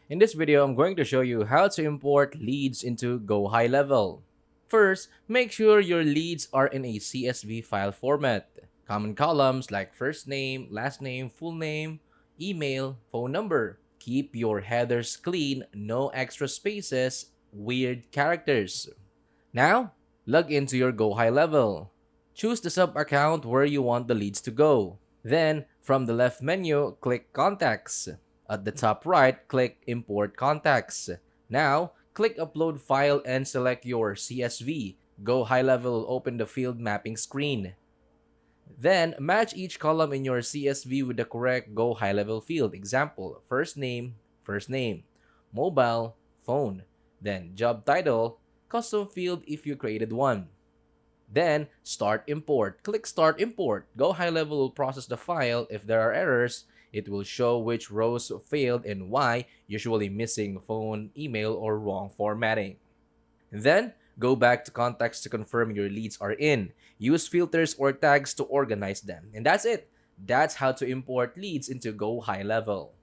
In this video, I'm going to show you how to import leads into Go High Level. First, make sure your leads are in a CSV file format. Common columns like first name, last name, full name, email, phone number. Keep your headers clean, no extra spaces, weird characters. Now, log into your Go High Level. Choose the sub-account where you want the leads to go. Then, from the left menu, click Contacts. At the top right, click Import Contacts. Now, click Upload File and select your CSV. Go High Level will open the field mapping screen. Then, match each column in your CSV with the correct Go High Level field. Example, first name, mobile, phone. Then, job title, custom field if you created one. Then, start import. Click Start Import. Go High Level will process the file. If there are errors, it will show which rows failed and why, usually missing phone, email, or wrong formatting. Then, go back to contacts to confirm your leads are in. Use filters or tags to organize them. And that's it. That's how to import leads into Go High Level.